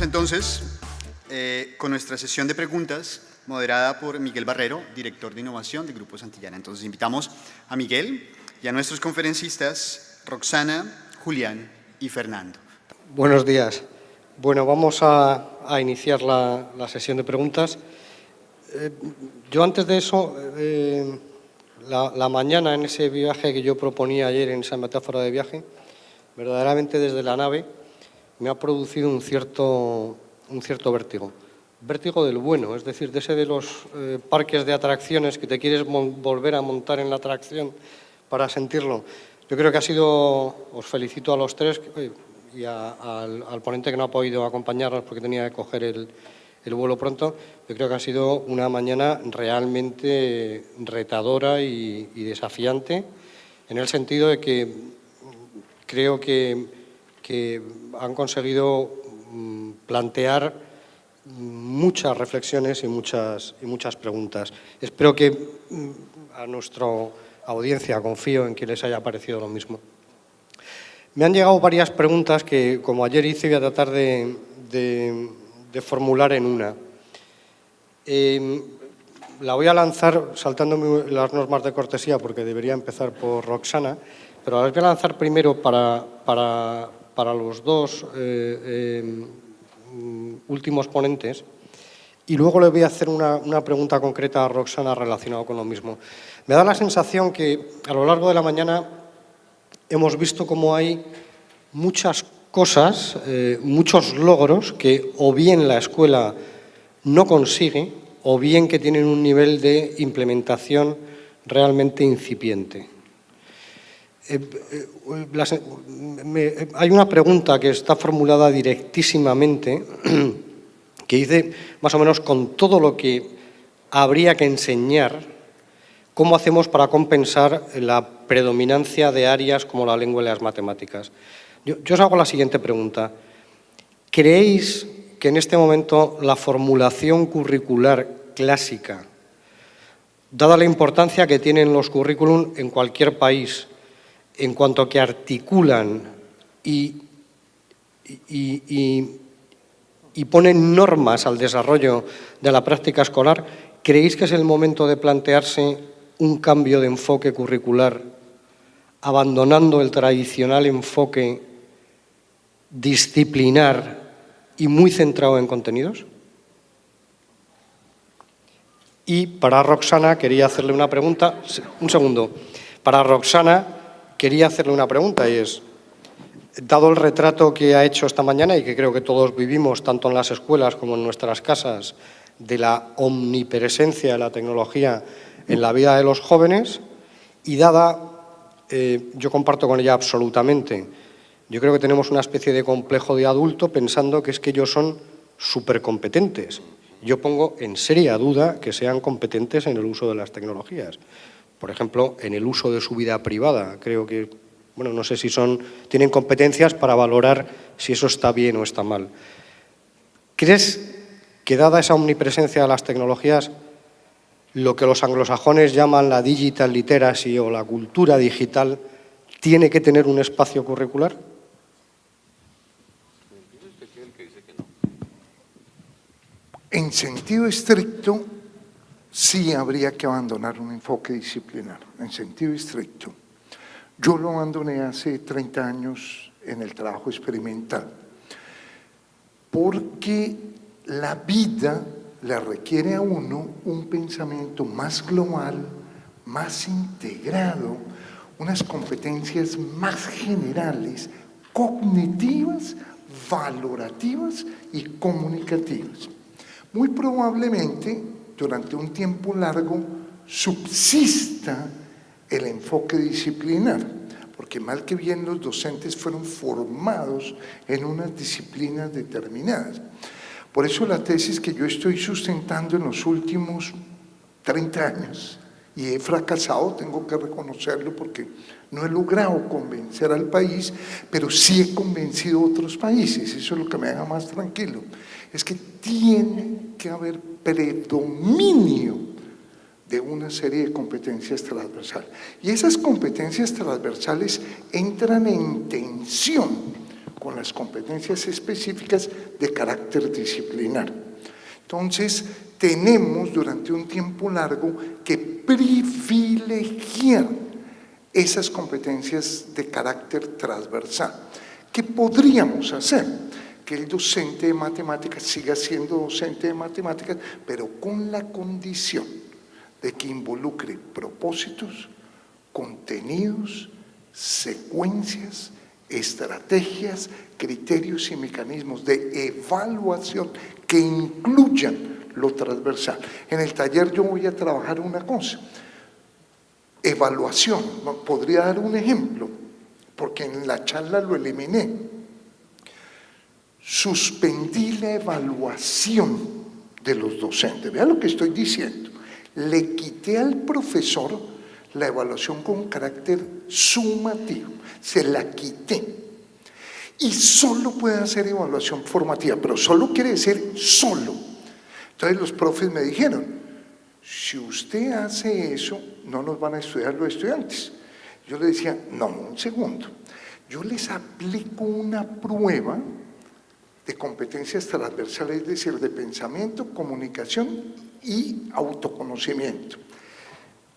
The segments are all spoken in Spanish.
entonces con nuestra sesión de preguntas moderada por Miguel Barrero, director de innovación de Grupo Santillana. Entonces invitamos a Miguel y a nuestros conferencistas Roxana, Julián y Fernando. Buenos días. Bueno, vamos a iniciar la sesión de preguntas. Yo antes de eso, la mañana en ese viaje que yo proponía ayer, en esa metáfora de viaje, verdaderamente desde la nave me ha producido un cierto vértigo. Vértigo del bueno, es decir, de ese de los parques de atracciones que te quieres volver a montar en la atracción para sentirlo. Yo creo que ha sido, os felicito a los tres y al ponente que no ha podido acompañarnos porque tenía que coger el vuelo pronto. Yo creo que ha sido una mañana realmente retadora y desafiante, en el sentido de que creo que han conseguido plantear muchas reflexiones y muchas preguntas. Espero que a nuestra audiencia, confío en que les haya parecido lo mismo. Me han llegado varias preguntas que, como ayer hice, voy a tratar de formular en una. La voy a lanzar saltándome las normas de cortesía porque debería empezar por Roxana, pero las voy a lanzar primero para los dos últimos ponentes y luego le voy a hacer una pregunta concreta a Roxana relacionada con lo mismo. Me da la sensación que a lo largo de la mañana hemos visto cómo hay muchas cosas, muchos logros que o bien la escuela no consigue o bien que tienen un nivel de implementación realmente incipiente. Hay una pregunta que está formulada directísimamente que dice, más o menos, con todo lo que habría que enseñar, ¿cómo hacemos para compensar la predominancia de áreas como la lengua y las matemáticas? Yo os hago la siguiente pregunta. ¿Creéis que en este momento la formulación curricular clásica, dada la importancia que tienen los currículum en cualquier país, en cuanto a que articulan y ponen normas al desarrollo de la práctica escolar, ¿creéis que es el momento de plantearse un cambio de enfoque curricular, abandonando el tradicional enfoque disciplinar y muy centrado en contenidos? Y para Roxana quería hacerle una pregunta. Un segundo. Para Roxana quería hacerle una pregunta y es, dado el retrato que ha hecho esta mañana y que creo que todos vivimos, tanto en las escuelas como en nuestras casas, de la omnipresencia de la tecnología en la vida de los jóvenes, y dada, yo comparto con ella absolutamente, yo creo que tenemos una especie de complejo de adulto pensando que es que ellos son supercompetentes. Yo pongo en seria duda que sean competentes en el uso de las tecnologías. Por ejemplo, en el uso de su vida privada. Creo que, bueno, no sé si tienen competencias para valorar si eso está bien o está mal. ¿Crees que, dada esa omnipresencia de las tecnologías, lo que los anglosajones llaman la digital literacy o la cultura digital tiene que tener un espacio curricular? En sentido estricto, sí habría que abandonar un enfoque disciplinar, en sentido estricto. Yo lo abandoné hace 30 años en el trabajo experimental, porque la vida le requiere a uno un pensamiento más global, más integrado, unas competencias más generales, cognitivas, valorativas y comunicativas. Muy probablemente, durante un tiempo largo, subsista el enfoque disciplinar, porque mal que bien los docentes fueron formados en unas disciplinas determinadas. Por eso la tesis que yo estoy sustentando en los últimos 30 años, y he fracasado, tengo que reconocerlo, porque no he logrado convencer al país, pero sí he convencido a otros países, eso es lo que me deja más tranquilo, es que tiene que haber predominio de una serie de competencias transversales. Y esas competencias transversales entran en tensión con las competencias específicas de carácter disciplinar. Entonces, tenemos durante un tiempo largo que privilegiar esas competencias de carácter transversal. ¿Qué podríamos hacer? Que el docente de matemáticas siga siendo docente de matemáticas, pero con la condición de que involucre propósitos, contenidos, secuencias, estrategias, criterios y mecanismos de evaluación que incluyan lo transversal. En el taller yo voy a trabajar una cosa, evaluación. Podría dar un ejemplo, porque en la charla lo eliminé. Suspendí la evaluación de los docentes. Vean lo que estoy diciendo. Le quité al profesor la evaluación con carácter sumativo. Se la quité. Y solo puede hacer evaluación formativa, pero solo quiere decir solo. Entonces los profes me dijeron, si usted hace eso, no nos van a estudiar los estudiantes. Yo le decía, no, un segundo. Yo les aplico una prueba de competencias transversales, es decir, de pensamiento, comunicación y autoconocimiento.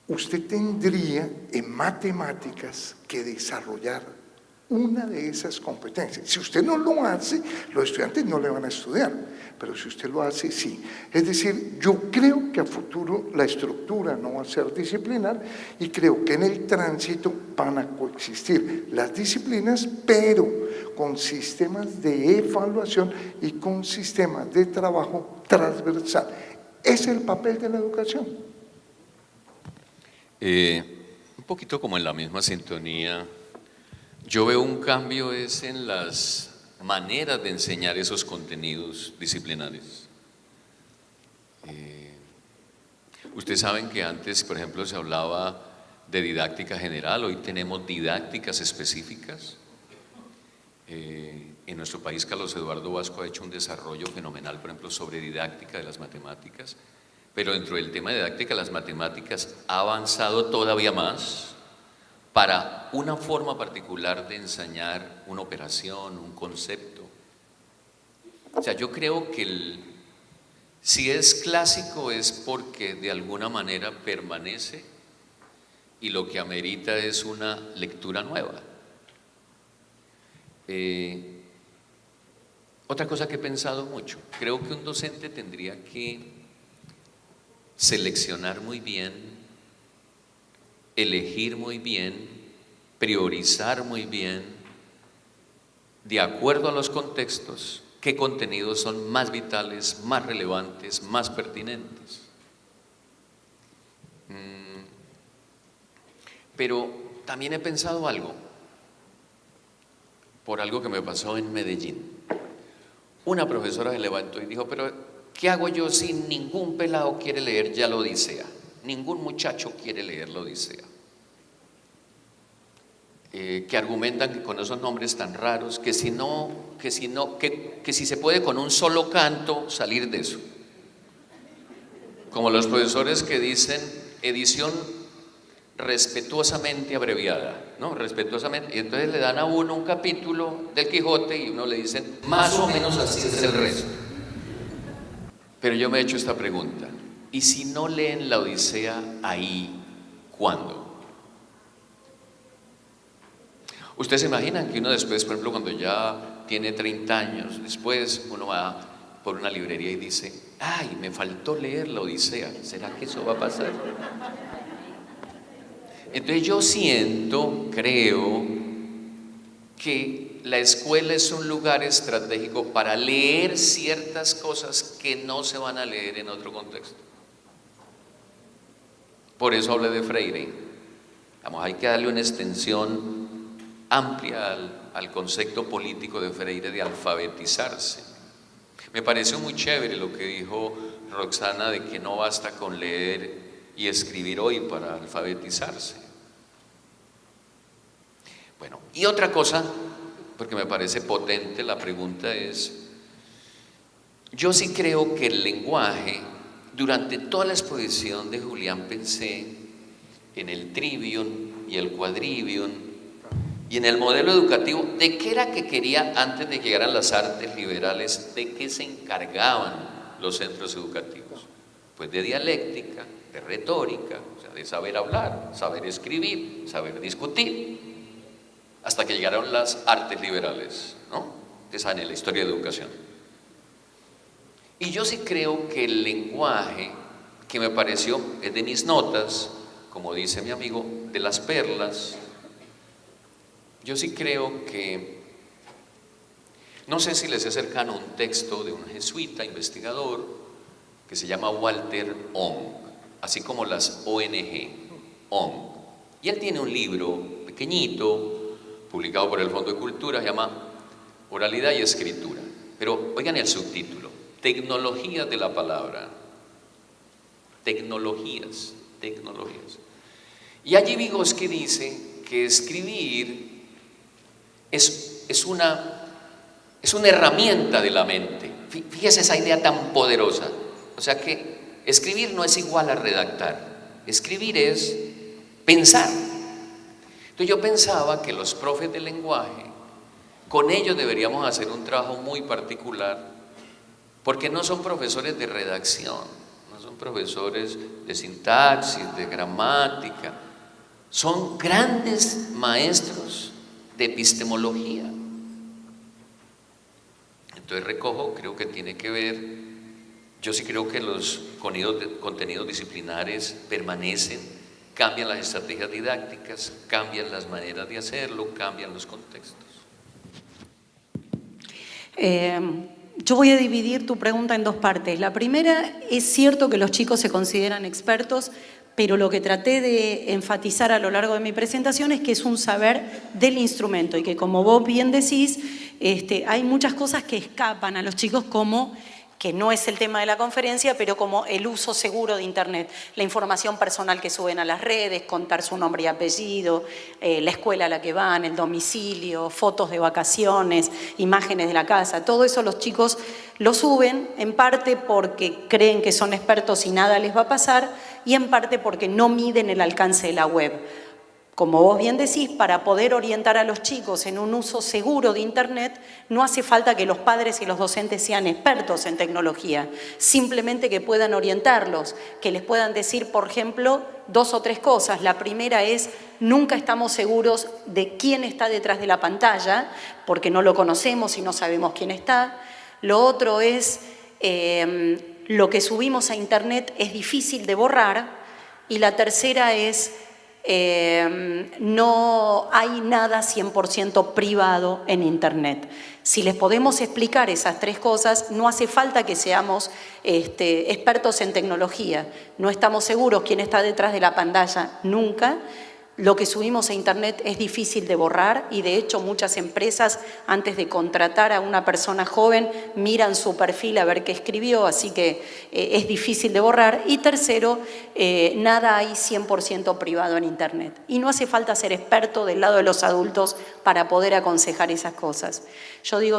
Usted tendría en matemáticas que desarrollar una de esas competencias. Si usted no lo hace, los estudiantes no le van a estudiar, pero si usted lo hace, sí. Es decir, yo creo que a futuro la estructura no va a ser disciplinar y creo que en el tránsito van a coexistir las disciplinas, pero con sistemas de evaluación y con sistemas de trabajo transversal. Ese es el papel de la educación. Un poquito como en la misma sintonía, yo veo un cambio es en las maneras de enseñar esos contenidos disciplinares. Ustedes saben que antes, por ejemplo, se hablaba de didáctica general, hoy tenemos didácticas específicas. En nuestro país, Carlos Eduardo Vasco ha hecho un desarrollo fenomenal, por ejemplo, sobre didáctica de las matemáticas, pero dentro del tema de didáctica de las matemáticas ha avanzado todavía más para una forma particular de enseñar una operación, un concepto. O sea, yo creo que si es clásico es porque de alguna manera permanece y lo que amerita es una lectura nueva. Otra cosa que he pensado mucho, creo que un docente tendría que seleccionar muy bien, elegir muy bien, priorizar muy bien, de acuerdo a los contextos, qué contenidos son más vitales, más relevantes, más pertinentes. Pero también he pensado algo, por algo que me pasó en Medellín. Una profesora se levantó y dijo, pero ¿qué hago yo si ningún pelado quiere leer ya la Odisea? Ningún muchacho quiere leer la Odisea. Que argumentan que con esos nombres tan raros, que si se puede con un solo canto salir de eso. Como los profesores que dicen edición respetuosamente abreviada, ¿no? Respetuosamente, y entonces le dan a uno un capítulo del Quijote y uno le dicen, más o menos así es el resto. Pero yo me he hecho esta pregunta, ¿y si no leen la Odisea ahí, cuándo? Ustedes se imaginan que uno después, por ejemplo, cuando ya tiene 30 años, después uno va por una librería y dice, ay, me faltó leer la Odisea, ¿será que eso va a pasar? Entonces yo creo que la escuela es un lugar estratégico para leer ciertas cosas que no se van a leer en otro contexto. Por eso hablé de Freire. Vamos, hay que darle una extensión amplia al concepto político de Freire de alfabetizarse. Me pareció muy chévere lo que dijo Roxana de que no basta con leer y escribir hoy para alfabetizarse. Bueno, y otra cosa, porque me parece potente la pregunta es, yo sí creo que el lenguaje, durante toda la exposición de Julián pensé en el trivium y el quadrivium Y en el modelo educativo, ¿de qué era que quería antes de que llegaran las artes liberales? ¿De qué se encargaban los centros educativos? Pues de dialéctica, de retórica, o sea, de saber hablar, saber escribir, saber discutir, hasta que llegaron las artes liberales, ¿no? Ustedes saben en la historia de educación. Y yo sí creo que el lenguaje, que me pareció, es de mis notas, como dice mi amigo, de las perlas. Yo sí creo que, no sé si les es cercano un texto de un jesuita investigador que se llama Walter Ong, así como las ONG, Ong. Y él tiene un libro pequeñito, publicado por el Fondo de Cultura, se llama Oralidad y Escritura. Pero oigan el subtítulo, Tecnologías de la Palabra. Tecnologías. Y allí Vygotsky dice que escribir es una herramienta de la mente. Fíjese esa idea tan poderosa. O sea que escribir no es igual a redactar. Escribir es pensar. Entonces yo pensaba que los profes de lenguaje, con ellos deberíamos hacer un trabajo muy particular, porque no son profesores de redacción, no son profesores de sintaxis, de gramática, son grandes maestros de epistemología. Entonces recojo, creo que tiene que ver, yo sí creo que los contenidos disciplinares permanecen, cambian las estrategias didácticas, cambian las maneras de hacerlo, cambian los contextos. Yo voy a dividir tu pregunta en dos partes. La primera, es cierto que los chicos se consideran expertos, pero lo que traté de enfatizar a lo largo de mi presentación es que es un saber del instrumento y que, como vos bien decís, hay muchas cosas que escapan a los chicos, como, que no es el tema de la conferencia, pero como el uso seguro de Internet, la información personal que suben a las redes, contar su nombre y apellido, la escuela a la que van, el domicilio, fotos de vacaciones, imágenes de la casa, todo eso los chicos lo suben en parte porque creen que son expertos y nada les va a pasar, y en parte porque no miden el alcance de la web. Como vos bien decís, para poder orientar a los chicos en un uso seguro de Internet, no hace falta que los padres y los docentes sean expertos en tecnología, simplemente que puedan orientarlos, que les puedan decir, por ejemplo, 2 o 3 cosas. La primera es, nunca estamos seguros de quién está detrás de la pantalla, porque no lo conocemos y no sabemos quién está. Lo otro es, lo que subimos a Internet es difícil de borrar. Y la tercera es, no hay nada 100% privado en Internet. Si les podemos explicar esas 3 cosas, no hace falta que seamos expertos en tecnología. No estamos seguros quién está detrás de la pantalla nunca. Lo que subimos a Internet es difícil de borrar y, de hecho, muchas empresas, antes de contratar a una persona joven, miran su perfil a ver qué escribió, así que es difícil de borrar. Y tercero, nada hay 100% privado en Internet. Y no hace falta ser experto del lado de los adultos para poder aconsejar esas cosas. Yo digo,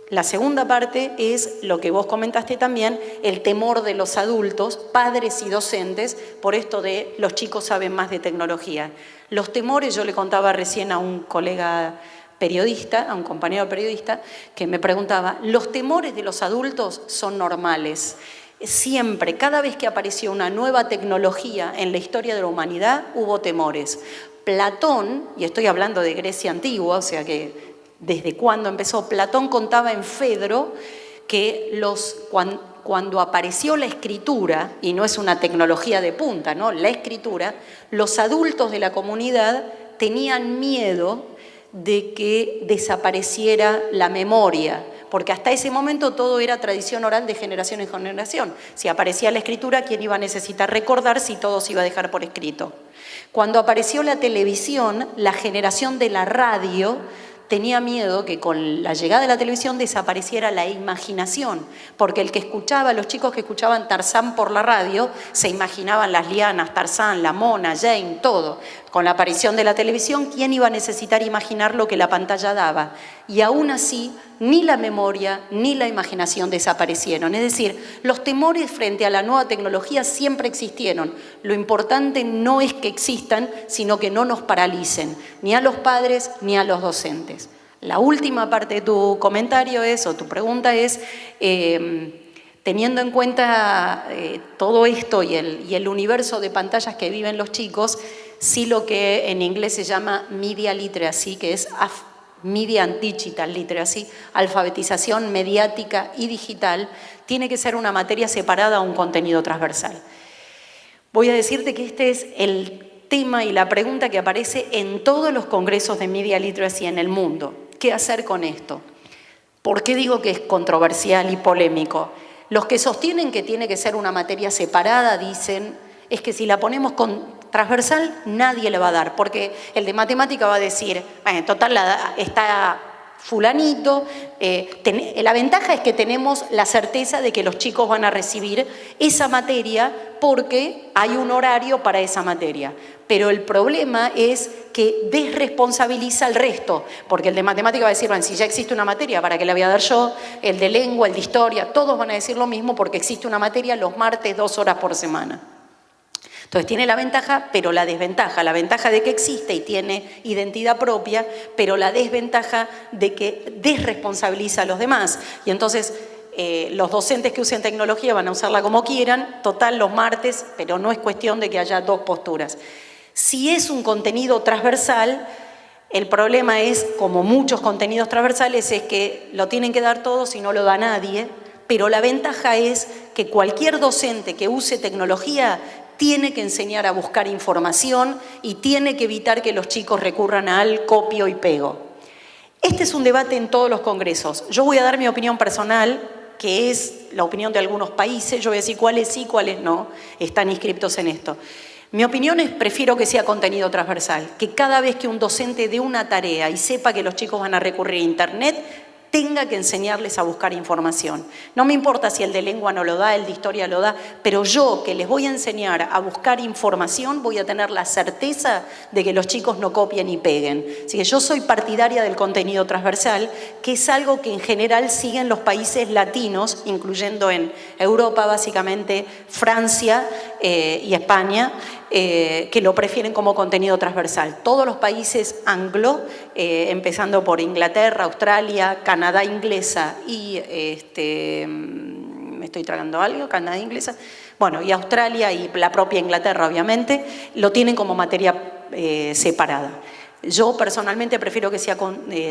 la segunda parte es lo que vos comentaste también, el temor de los adultos, padres y docentes, por esto de los chicos saben más de tecnología. Los temores, yo le contaba recién a un colega periodista, a un compañero periodista, que me preguntaba, los temores de los adultos son normales. Siempre, cada vez que apareció una nueva tecnología en la historia de la humanidad, hubo temores. Platón, y estoy hablando de Grecia antigua, o sea que desde cuando empezó, Platón contaba en Fedro que cuando apareció la escritura, y no es una tecnología de punta, ¿no? La escritura, los adultos de la comunidad tenían miedo de que desapareciera la memoria, porque hasta ese momento todo era tradición oral de generación en generación. Si aparecía la escritura, ¿quién iba a necesitar recordar si todo se iba a dejar por escrito? Cuando apareció la televisión, la generación de la radio tenía miedo que con la llegada de la televisión desapareciera la imaginación, porque el que escuchaba, los chicos que escuchaban Tarzán por la radio, se imaginaban las lianas, Tarzán, la mona, Jane, todo. Con la aparición de la televisión, ¿quién iba a necesitar imaginar lo que la pantalla daba? Y aún así, ni la memoria ni la imaginación desaparecieron. Es decir, los temores frente a la nueva tecnología siempre existieron. Lo importante no es que existan, sino que no nos paralicen, ni a los padres ni a los docentes. La última parte de tu comentario o tu pregunta es, teniendo en cuenta todo esto y el universo de pantallas que viven los chicos, sí lo que en inglés se llama media literacy, que es media and digital literacy, alfabetización mediática y digital, tiene que ser una materia separada a un contenido transversal. Voy a decirte que este es el tema y la pregunta que aparece en todos los congresos de media literacy en el mundo. ¿Qué hacer con esto? ¿Por qué digo que es controversial y polémico? Los que sostienen que tiene que ser una materia separada dicen, es que si la ponemos transversal nadie le va a dar, porque el de matemática va a decir, en total está fulanito, la ventaja es que tenemos la certeza de que los chicos van a recibir esa materia porque hay un horario para esa materia. Pero el problema es que desresponsabiliza al resto, porque el de matemática va a decir, bueno, si ya existe una materia, ¿para qué la voy a dar yo? El de lengua, el de historia, todos van a decir lo mismo porque existe una materia los martes 2 horas por semana. Entonces tiene la ventaja, pero la desventaja. La ventaja de que existe y tiene identidad propia, pero la desventaja de que desresponsabiliza a los demás. Y entonces los docentes que usen tecnología van a usarla como quieran, total los martes, pero no es cuestión de que haya dos posturas. Si es un contenido transversal, el problema es, como muchos contenidos transversales, es que lo tienen que dar todos y no lo da nadie, pero la ventaja es que cualquier docente que use tecnología tiene que enseñar a buscar información y tiene que evitar que los chicos recurran al copio y pego. Este es un debate en todos los congresos. Yo voy a dar mi opinión personal, que es la opinión de algunos países. Yo voy a decir cuáles sí, cuáles no están inscriptos en esto. Mi opinión es, prefiero que sea contenido transversal, que cada vez que un docente dé una tarea y sepa que los chicos van a recurrir a Internet, tenga que enseñarles a buscar información. No me importa si el de lengua no lo da, el de historia lo da, pero yo que les voy a enseñar a buscar información voy a tener la certeza de que los chicos no copien y peguen. Así que yo soy partidaria del contenido transversal, que es algo que en general siguen los países latinos, incluyendo en Europa básicamente Francia y España, que lo prefieren como contenido transversal. Todos los países anglo, empezando por Inglaterra, Australia, Canadá inglesa y, me estoy tragando algo, Canadá inglesa, bueno, y Australia y la propia Inglaterra, obviamente, lo tienen como materia separada. Yo personalmente prefiero que sea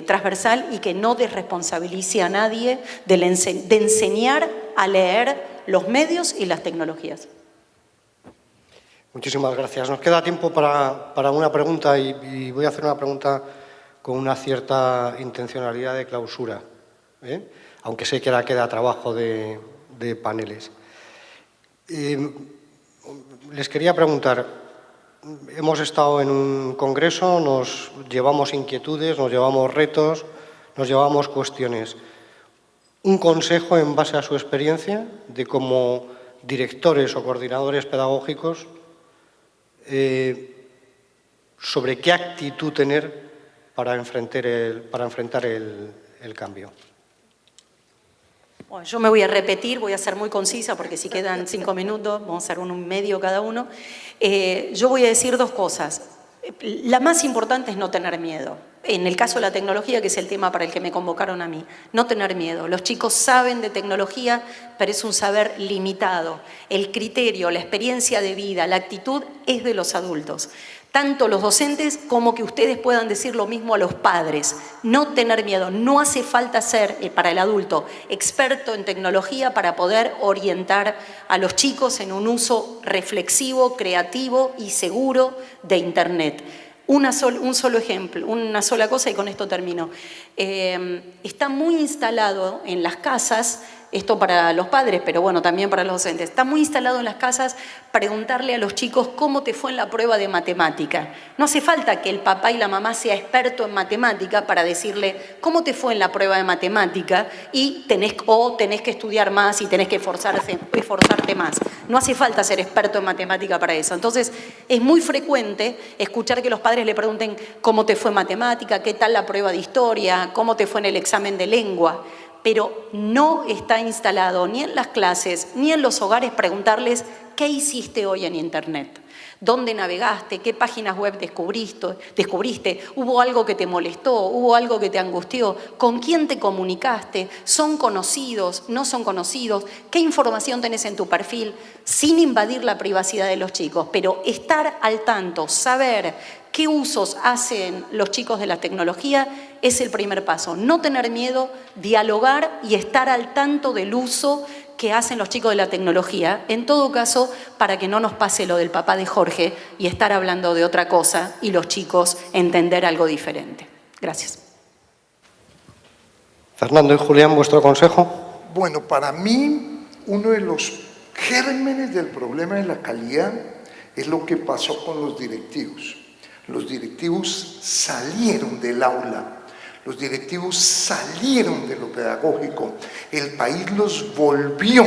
transversal y que no desresponsabilice a nadie de enseñar a leer los medios y las tecnologías. Muchísimas gracias. Nos queda tiempo para una pregunta y voy a hacer una pregunta con una cierta intencionalidad de clausura, aunque sé que ahora queda trabajo de paneles. Les quería preguntar, hemos estado en un congreso, nos llevamos inquietudes, nos llevamos retos, nos llevamos cuestiones. Un consejo en base a su experiencia de como directores o coordinadores pedagógicos sobre qué actitud tener para enfrentar el cambio. Bueno, yo me voy a repetir, voy a ser muy concisa porque si quedan 5 minutos, vamos a hacer un medio cada uno. Yo voy a decir dos cosas. La más importante es no tener miedo. En el caso de la tecnología, que es el tema para el que me convocaron a mí, no tener miedo. Los chicos saben de tecnología, pero es un saber limitado. El criterio, la experiencia de vida, la actitud es de los adultos. Tanto los docentes como que ustedes puedan decir lo mismo a los padres. No tener miedo. No hace falta ser, para el adulto, experto en tecnología para poder orientar a los chicos en un uso reflexivo, creativo y seguro de Internet. Un solo ejemplo, una sola cosa y con esto termino. Está muy instalado en las casas esto para los padres, pero bueno, también para los docentes, está muy instalado en las casas preguntarle a los chicos cómo te fue en la prueba de matemática. No hace falta que el papá y la mamá sea experto en matemática para decirle cómo te fue en la prueba de matemática y tenés que estudiar más y tenés que esforzarte más. No hace falta ser experto en matemática para eso. Entonces, es muy frecuente escuchar que los padres le pregunten cómo te fue en matemática, qué tal la prueba de historia, cómo te fue en el examen de lengua, pero no está instalado ni en las clases ni en los hogares preguntarles qué hiciste hoy en Internet, dónde navegaste, qué páginas web descubriste, hubo algo que te molestó, hubo algo que te angustió, con quién te comunicaste, son conocidos, no son conocidos, qué información tenés en tu perfil, sin invadir la privacidad de los chicos, pero estar al tanto, saber qué usos hacen los chicos de la tecnología es el primer paso. No tener miedo, dialogar y estar al tanto del uso que hacen los chicos de la tecnología, en todo caso, para que no nos pase lo del papá de Jorge y estar hablando de otra cosa y los chicos entender algo diferente. Gracias. Fernando y Julián, ¿vuestro consejo? Bueno, para mí, uno de los gérmenes del problema de la calidad es lo que pasó con los directivos. Los directivos salieron del aula, los directivos salieron de lo pedagógico, el país los volvió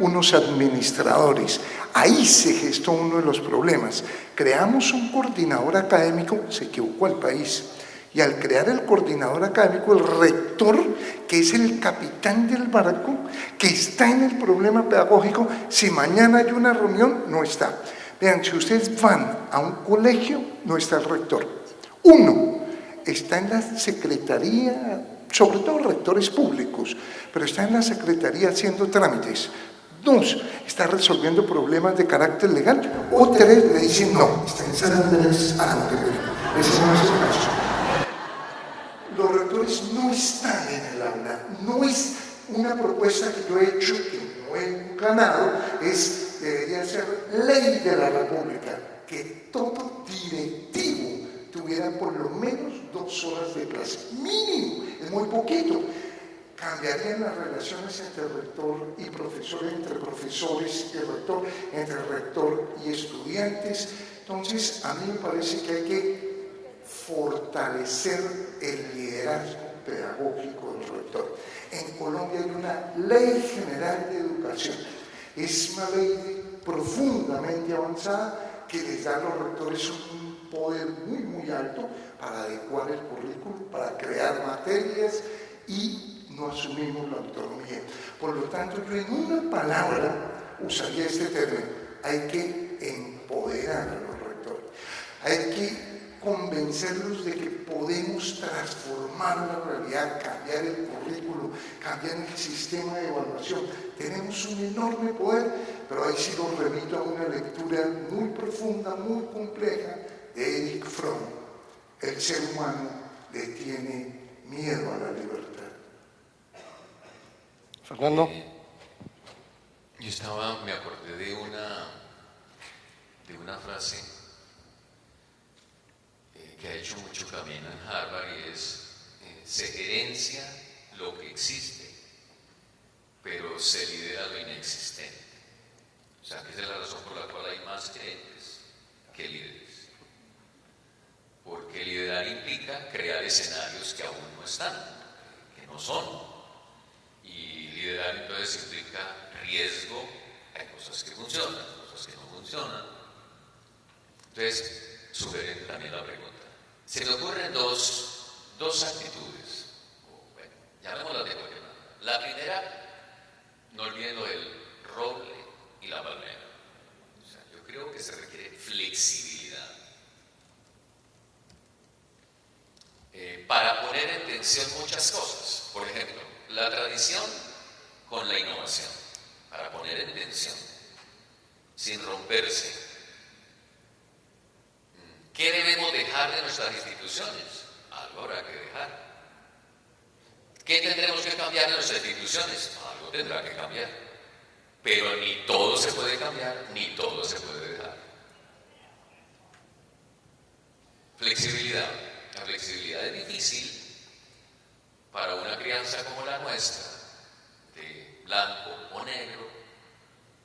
unos administradores. Ahí se gestó uno de los problemas. Creamos un coordinador académico, se equivocó el país. Y al crear el coordinador académico, el rector, que es el capitán del barco, que está en el problema pedagógico, si mañana hay una reunión, no está. Vean, si ustedes van a un colegio, no está el rector. Uno, está en la secretaría, sobre todo rectores públicos, pero está en la secretaría haciendo trámites. Dos, está resolviendo problemas de carácter legal. O tres, le dicen no, está en San Andrés a Monterrey. Ese no es el caso. Los rectores no están en el aula, no es una propuesta que yo he hecho, que no he ganado, debería ser ley de la República, que todo directivo tuviera por lo menos 2 horas de clase, mínimo, es muy poquito. Cambiarían las relaciones entre rector y profesor, entre profesores y rector, entre rector y estudiantes. Entonces, a mí me parece que hay que fortalecer el liderazgo pedagógico del rector. En Colombia hay una ley general de educación. Es una ley profundamente avanzada que les da a los rectores un poder muy, muy alto para adecuar el currículum, para crear materias y no asumimos la autonomía. Por lo tanto, yo en una palabra usaría este término: hay que empoderar a los rectores. Hay que convencerlos de que podemos transformar la realidad, cambiar el currículo, cambiar el sistema de evaluación. Tenemos un enorme poder, pero ahí sí los remito a una lectura muy profunda, muy compleja de Erich Fromm. El ser humano le tiene miedo a la libertad. Fernando. Me acordé de una frase que ha hecho mucho camino en Harvard y es: se gerencia lo que existe, pero se lidera lo inexistente. O sea, que esa es la razón por la cual hay más gerentes que líderes. Porque liderar implica crear escenarios que aún no están, que no son. Y liderar entonces implica riesgo. Hay cosas que funcionan, cosas que no funcionan. Entonces, sugieren también la pregunta. Se me ocurren dos actitudes. Bueno, llamémoslas de cualquier manera. La primera, no olviden lo del roble y la palmera. O sea, yo creo que se requiere flexibilidad para poner en tensión muchas cosas. Por ejemplo, la tradición con la innovación, para poner en tensión, sin romperse. ¿Qué debemos dejar de nuestras instituciones? Algo habrá que dejar. ¿Qué tendremos que cambiar de nuestras instituciones? Algo tendrá que cambiar. Pero ni todo se puede cambiar, ni todo se puede dejar. Flexibilidad. La flexibilidad es difícil para una crianza como la nuestra, de blanco o negro.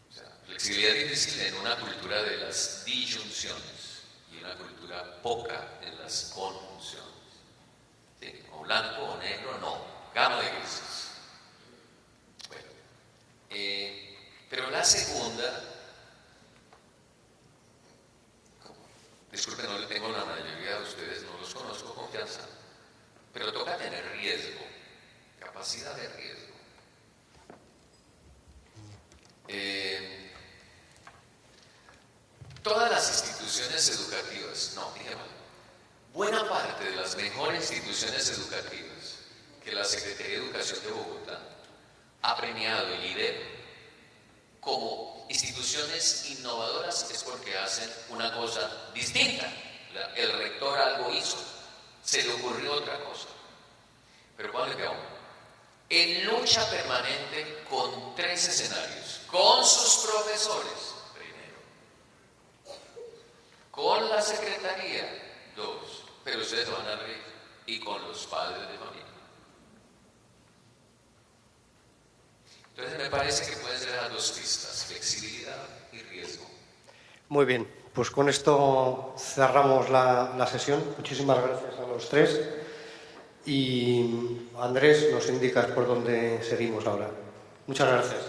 O sea, flexibilidad difícil en una cultura de las disyunciones y una cultura poca en las conjunciones. ¿Sí? O blanco o negro, no. Gama de grises. Bueno, pero la segunda, disculpen, no le tengo la mayoría de ustedes, no los conozco, confianza, pero toca tener riesgo, capacidad de riesgo. Todas las instituciones educativas, no, dije mal, buena parte de las mejores instituciones educativas que la Secretaría de Educación de Bogotá ha premiado el IDEB como instituciones innovadoras es porque hacen una cosa distinta. El rector algo hizo, se le ocurrió otra cosa. Pero ¿cuál es peor? En lucha permanente con 3 escenarios, con sus profesores, primero, con la secretaría, 2, pero ustedes van a reír, y con los padres de familia. Entonces me parece que pueden ser las 2 pistas, flexibilidad y riesgo. Muy bien, pues con esto cerramos la sesión. Muchísimas gracias a los 3. Y Andrés, nos indicas por dónde seguimos ahora. Muchas gracias.